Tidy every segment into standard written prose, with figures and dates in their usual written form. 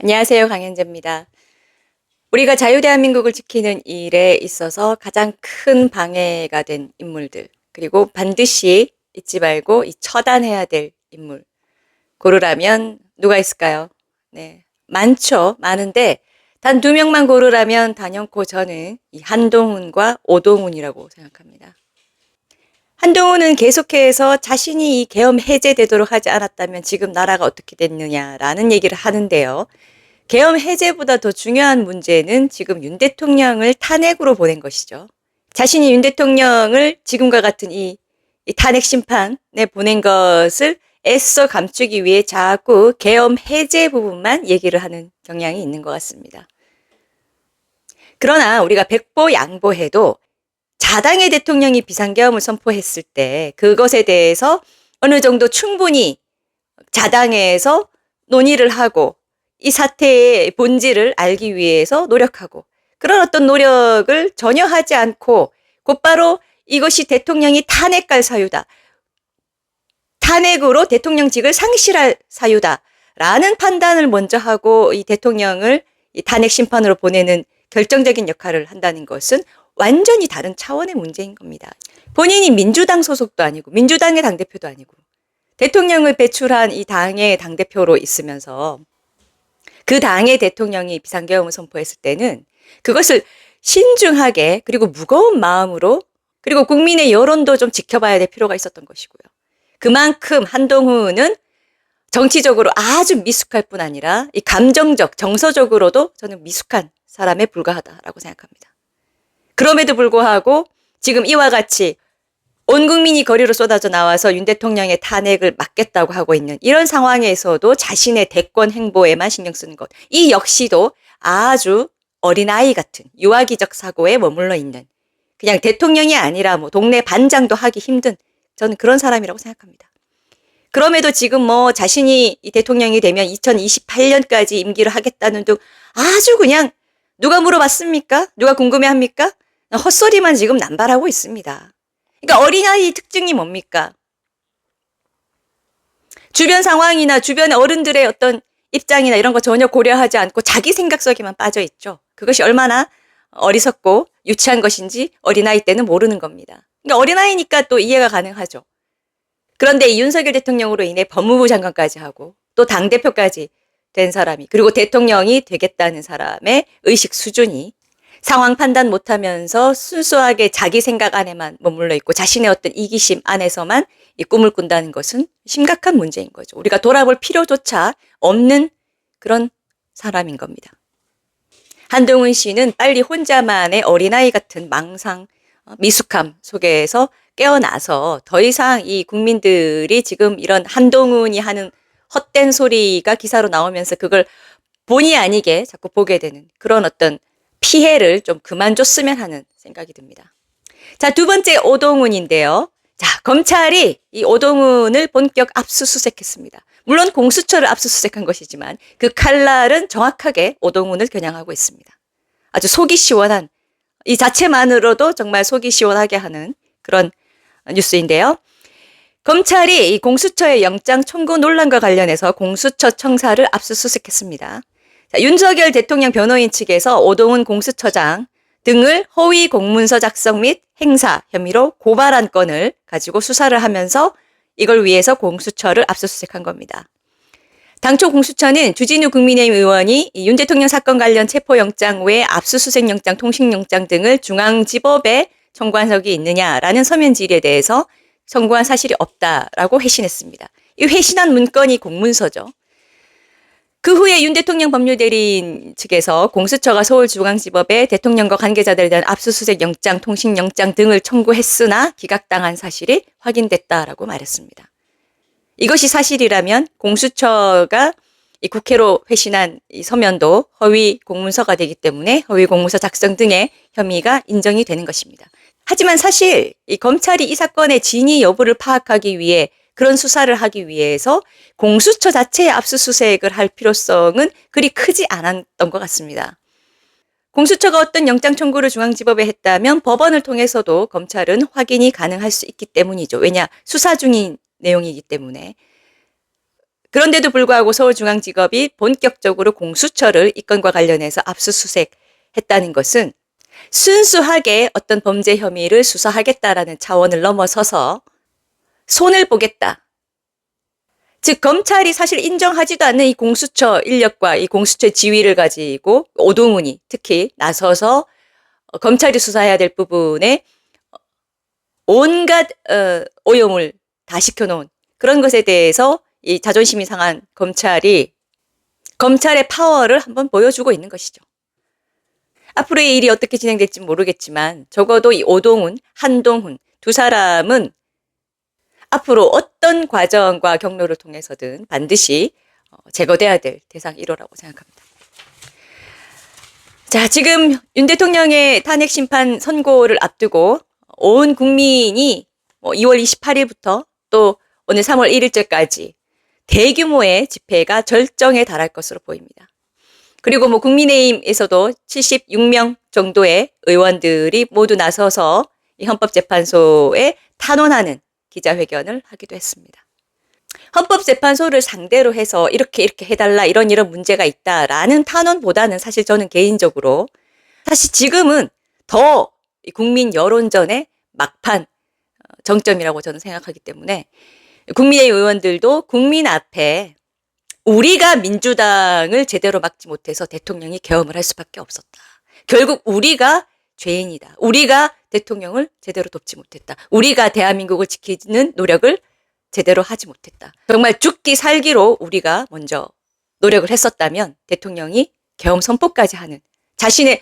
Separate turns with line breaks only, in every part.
안녕하세요. 강현재입니다. 우리가 자유대한민국을 지키는 일에 있어서 가장 큰 방해가 된 인물들, 그리고 반드시 잊지 말고 처단해야 될 인물, 고르라면 누가 있을까요? 네. 많죠. 많은데, 단 두 명만 고르라면 단연코 저는 한동훈과 오동훈이라고 생각합니다. 한동훈은 계속해서 자신이 이 계엄 해제되도록 하지 않았다면 지금 나라가 어떻게 됐느냐라는 얘기를 하는데요. 계엄 해제보다 더 중요한 문제는 지금 윤 대통령을 탄핵으로 보낸 것이죠. 자신이 윤 대통령을 지금과 같은 이 탄핵 심판에 보낸 것을 애써 감추기 위해 자꾸 계엄 해제 부분만 얘기를 하는 경향이 있는 것 같습니다. 그러나 우리가 백보양보해도 자당의 대통령이 비상계엄을 선포했을 때 그것에 대해서 어느 정도 충분히 자당에서 논의를 하고 이 사태의 본질을 알기 위해서 노력하고, 그런 어떤 노력을 전혀 하지 않고 곧바로 이것이 대통령이 탄핵할 사유다, 탄핵으로 대통령직을 상실할 사유다라는 판단을 먼저 하고 이 대통령을 이 탄핵 심판으로 보내는 결정적인 역할을 한다는 것은 완전히 다른 차원의 문제인 겁니다. 본인이 민주당 소속도 아니고 민주당의 당대표도 아니고 대통령을 배출한 이 당의 당대표로 있으면서 그 당의 대통령이 비상계엄을 선포했을 때는 그것을 신중하게, 그리고 무거운 마음으로, 그리고 국민의 여론도 좀 지켜봐야 될 필요가 있었던 것이고요. 그만큼 한동훈은 정치적으로 아주 미숙할 뿐 아니라 이 감정적, 정서적으로도 저는 미숙한 사람에 불과하다라고 생각합니다. 그럼에도 불구하고 지금 이와 같이 온 국민이 거리로 쏟아져 나와서 윤 대통령의 탄핵을 막겠다고 하고 있는 이런 상황에서도 자신의 대권 행보에만 신경 쓰는 것, 이 역시도 아주 어린아이 같은 유아기적 사고에 머물러 있는, 그냥 대통령이 아니라 뭐 동네 반장도 하기 힘든, 저는 그런 사람이라고 생각합니다. 그럼에도 지금 자신이 이 대통령이 되면 2028년까지 임기를 하겠다는 등 아주 그냥, 누가 물어봤습니까? 누가 궁금해합니까? 헛소리만 지금 남발하고 있습니다. 그러니까 어린아이 특징이 뭡니까? 주변 상황이나 주변의 어른들의 어떤 입장이나 이런 거 전혀 고려하지 않고 자기 생각 속에만 빠져 있죠. 그것이 얼마나 어리석고 유치한 것인지 어린아이 때는 모르는 겁니다. 그러니까 어린아이니까 또 이해가 가능하죠. 그런데 이 윤석열 대통령으로 인해 법무부 장관까지 하고 또 당대표까지 된 사람이, 그리고 대통령이 되겠다는 사람의 의식 수준이 상황 판단 못하면서 순수하게 자기 생각 안에만 머물러 있고 자신의 어떤 이기심 안에서만 이 꿈을 꾼다는 것은 심각한 문제인 거죠. 우리가 돌아볼 필요조차 없는 그런 사람인 겁니다. 한동훈 씨는 빨리 혼자만의 어린아이 같은 망상, 미숙함 속에서 깨어나서 더 이상 이 국민들이 지금 이런 한동훈이 하는 헛된 소리가 기사로 나오면서 그걸 본의 아니게 자꾸 보게 되는 그런 어떤 피해를 좀 그만 줬으면 하는 생각이 듭니다. 자, 두 번째 오동훈인데요. 자, 검찰이 이 오동훈을 본격 압수수색했습니다. 물론 공수처를 압수수색한 것이지만 그 칼날은 정확하게 오동훈을 겨냥하고 있습니다. 아주 속이 시원한, 이 자체만으로도 정말 속이 시원하게 하는 그런 뉴스인데요. 검찰이 이 공수처의 영장 청구 논란과 관련해서 공수처 청사를 압수수색했습니다. 자, 윤석열 대통령 변호인 측에서 오동훈 공수처장 등을 허위 공문서 작성 및 행사 혐의로 고발한 건을 가지고 수사를 하면서 이걸 위해서 공수처를 압수수색한 겁니다. 당초 공수처는 주진우 국민의힘 의원이 윤 대통령 사건 관련 체포영장 외에 압수수색영장, 통신영장 등을 중앙지법에 청구한 적이 있느냐라는 서면 질의에 대해서 청구한 사실이 없다라고 회신했습니다. 이 회신한 문건이 공문서죠. 그 후에 윤 대통령 법률대리인 측에서 공수처가 서울중앙지법에 대통령과 관계자들에 대한 압수수색 영장, 통신영장 등을 청구했으나 기각당한 사실이 확인됐다라고 말했습니다. 이것이 사실이라면 공수처가 이 국회로 회신한 이 서면도 허위 공문서가 되기 때문에 허위 공문서 작성 등의 혐의가 인정이 되는 것입니다. 하지만 사실 이 검찰이 이 사건의 진위 여부를 파악하기 위해, 그런 수사를 하기 위해서 공수처 자체의 압수수색을 할 필요성은 그리 크지 않았던 것 같습니다. 공수처가 어떤 영장 청구를 중앙지법에 했다면 법원을 통해서도 검찰은 확인이 가능할 수 있기 때문이죠. 왜냐? 수사 중인 내용이기 때문에. 그런데도 불구하고 서울중앙지검이 본격적으로 공수처를 이 건과 관련해서 압수수색했다는 것은 순수하게 어떤 범죄 혐의를 수사하겠다라는 차원을 넘어서서 손을 보겠다. 즉 검찰이 사실 인정하지도 않는 이 공수처 인력과 이 공수처의 지위를 가지고 오동훈이 특히 나서서 검찰이 수사해야 될 부분에 온갖 오용을 다 시켜놓은 그런 것에 대해서 이 자존심이 상한 검찰이 검찰의 파워를 한번 보여주고 있는 것이죠. 앞으로의 일이 어떻게 진행될지 모르겠지만 적어도 이 오동훈, 한동훈 두 사람은 앞으로 어떤 과정과 경로를 통해서든 반드시 제거돼야 될 대상 1호라고 생각합니다. 자, 지금 윤 대통령의 탄핵 심판 선고를 앞두고 온 국민이 2월 28일부터 또 오늘 3월 1일째까지 대규모의 집회가 절정에 달할 것으로 보입니다. 그리고 국민의힘에서도 76명 정도의 의원들이 모두 나서서 이 헌법재판소에 탄원하는 기자회견을 하기도 했습니다. 헌법재판소를 상대로 해서 이렇게 해달라 이런 문제가 있다라는 탄원보다는 사실 저는 개인적으로 사실 지금은 더 국민 여론전의 막판 정점이라고 저는 생각하기 때문에 국민의힘 의원들도 국민 앞에 우리가 민주당을 제대로 막지 못해서 대통령이 계엄을 할 수밖에 없었다. 결국 우리가 죄인이다. 우리가 대통령을 제대로 돕지 못했다. 우리가 대한민국을 지키는 노력을 제대로 하지 못했다. 정말 죽기 살기로 우리가 먼저 노력을 했었다면 대통령이 계엄 선포까지 하는 자신의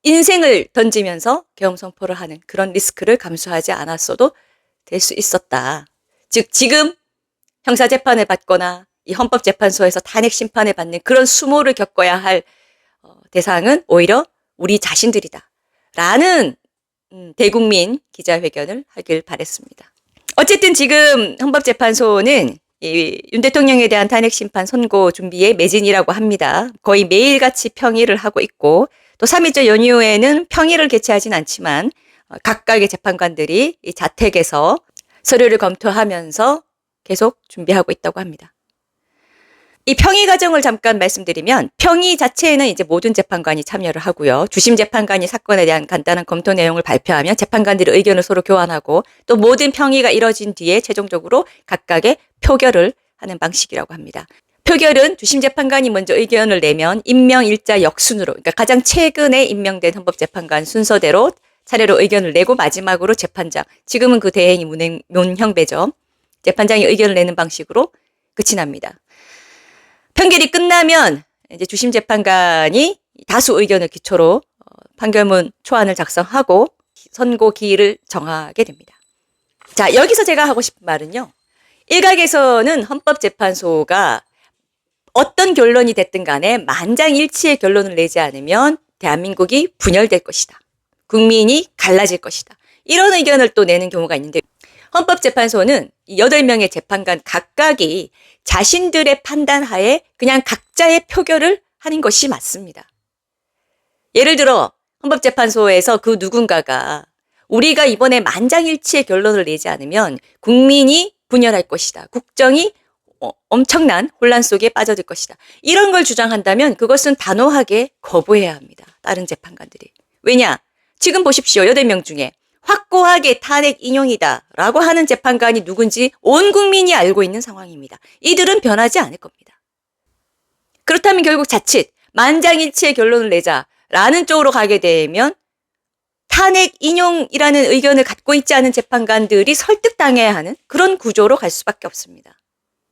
인생을 던지면서 계엄 선포를 하는 그런 리스크를 감수하지 않았어도 될 수 있었다. 즉 지금 형사재판을 받거나 이 헌법재판소에서 탄핵 심판을 받는 그런 수모를 겪어야 할 대상은 오히려 우리 자신들이다. 라는 대국민 기자회견을 하길 바랬습니다. 어쨌든 지금 헌법재판소는 윤 대통령에 대한 탄핵 심판 선고 준비에 매진이라고 합니다. 거의 매일같이 평의를 하고 있고 또 3일째 연휴에는 평의를 개최하진 않지만 각각의 재판관들이 이 자택에서 서류를 검토하면서 계속 준비하고 있다고 합니다. 이 평의 과정을 잠깐 말씀드리면 평의 자체에는 이제 모든 재판관이 참여를 하고요. 주심 재판관이 사건에 대한 간단한 검토 내용을 발표하면 재판관들이 의견을 서로 교환하고 또 모든 평의가 이뤄진 뒤에 최종적으로 각각의 표결을 하는 방식이라고 합니다. 표결은 주심 재판관이 먼저 의견을 내면 임명일자 역순으로 그러니까 가장 최근에 임명된 헌법재판관 순서대로 차례로 의견을 내고 마지막으로 재판장 지금은 그 대행이 문형배죠. 재판장이 의견을 내는 방식으로 끝이 납니다. 판결이 끝나면 이제 주심 재판관이 다수 의견을 기초로 판결문 초안을 작성하고 선고 기일을 정하게 됩니다. 자, 여기서 제가 하고 싶은 말은요. 일각에서는 헌법재판소가 어떤 결론이 됐든 간에 만장일치의 결론을 내지 않으면 대한민국이 분열될 것이다. 국민이 갈라질 것이다. 이런 의견을 또 내는 경우가 있는데 헌법재판소는 8명의 재판관 각각이 자신들의 판단하에 그냥 각자의 표결을 하는 것이 맞습니다. 예를 들어 헌법재판소에서 그 누군가가 우리가 이번에 만장일치의 결론을 내지 않으면 국민이 분열할 것이다. 국정이 엄청난 혼란 속에 빠져들 것이다. 이런 걸 주장한다면 그것은 단호하게 거부해야 합니다. 다른 재판관들이. 왜냐? 지금 보십시오. 8명 중에 확고하게 탄핵 인용이다 라고 하는 재판관이 누군지 온 국민이 알고 있는 상황입니다. 이들은 변하지 않을 겁니다. 그렇다면 결국 자칫 만장일치의 결론을 내자라는 쪽으로 가게 되면 탄핵 인용이라는 의견을 갖고 있지 않은 재판관들이 설득당해야 하는 그런 구조로 갈 수밖에 없습니다.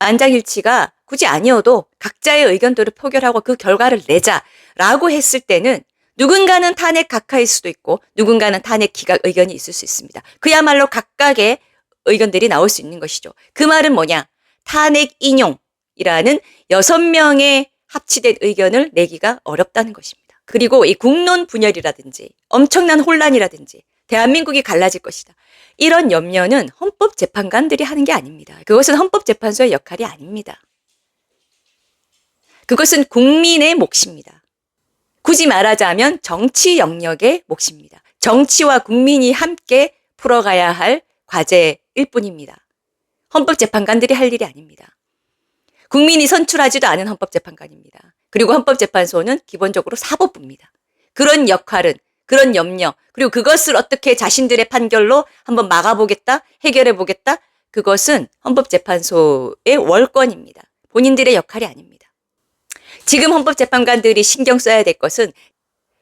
만장일치가 굳이 아니어도 각자의 의견들을 표결하고 그 결과를 내자라고 했을 때는 누군가는 탄핵 각하일 수도 있고 누군가는 탄핵 기각 의견이 있을 수 있습니다. 그야말로 각각의 의견들이 나올 수 있는 것이죠. 그 말은 뭐냐? 탄핵 인용이라는 6명의 합치된 의견을 내기가 어렵다는 것입니다. 그리고 이 국론 분열이라든지 엄청난 혼란이라든지 대한민국이 갈라질 것이다. 이런 염려는 헌법재판관들이 하는 게 아닙니다. 그것은 헌법재판소의 역할이 아닙니다. 그것은 국민의 몫입니다. 굳이 말하자면 정치 영역의 몫입니다. 정치와 국민이 함께 풀어가야 할 과제일 뿐입니다. 헌법재판관들이 할 일이 아닙니다. 국민이 선출하지도 않은 헌법재판관입니다. 그리고 헌법재판소는 기본적으로 사법부입니다. 그런 역할은, 그런 염려, 그리고 그것을 어떻게 자신들의 판결로 한번 막아보겠다, 해결해보겠다, 그것은 헌법재판소의 월권입니다. 본인들의 역할이 아닙니다. 지금 헌법재판관들이 신경 써야 될 것은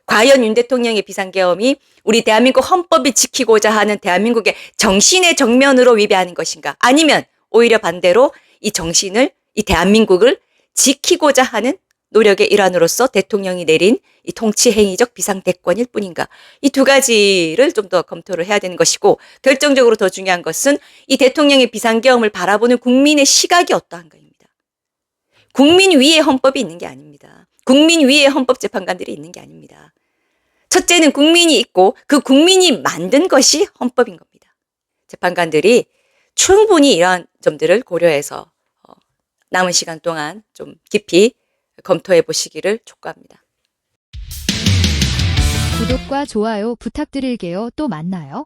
과연 윤 대통령의 비상계엄이 우리 대한민국 헌법이 지키고자 하는 대한민국의 정신의 정면으로 위배하는 것인가? 아니면 오히려 반대로 이 정신을, 이 대한민국을 지키고자 하는 노력의 일환으로서 대통령이 내린 이 통치행위적 비상대권일 뿐인가? 이 두 가지를 좀 더 검토를 해야 되는 것이고, 결정적으로 더 중요한 것은 이 대통령의 비상계엄을 바라보는 국민의 시각이 어떠한 가입니다. 국민 위에 헌법이 있는 게 아닙니다. 국민 위에 헌법재판관들이 있는 게 아닙니다. 첫째는 국민이 있고 그 국민이 만든 것이 헌법인 겁니다. 재판관들이 충분히 이러한 점들을 고려해서 남은 시간 동안 좀 깊이 검토해 보시기를 촉구합니다.
구독과 좋아요 부탁드릴게요. 또 만나요.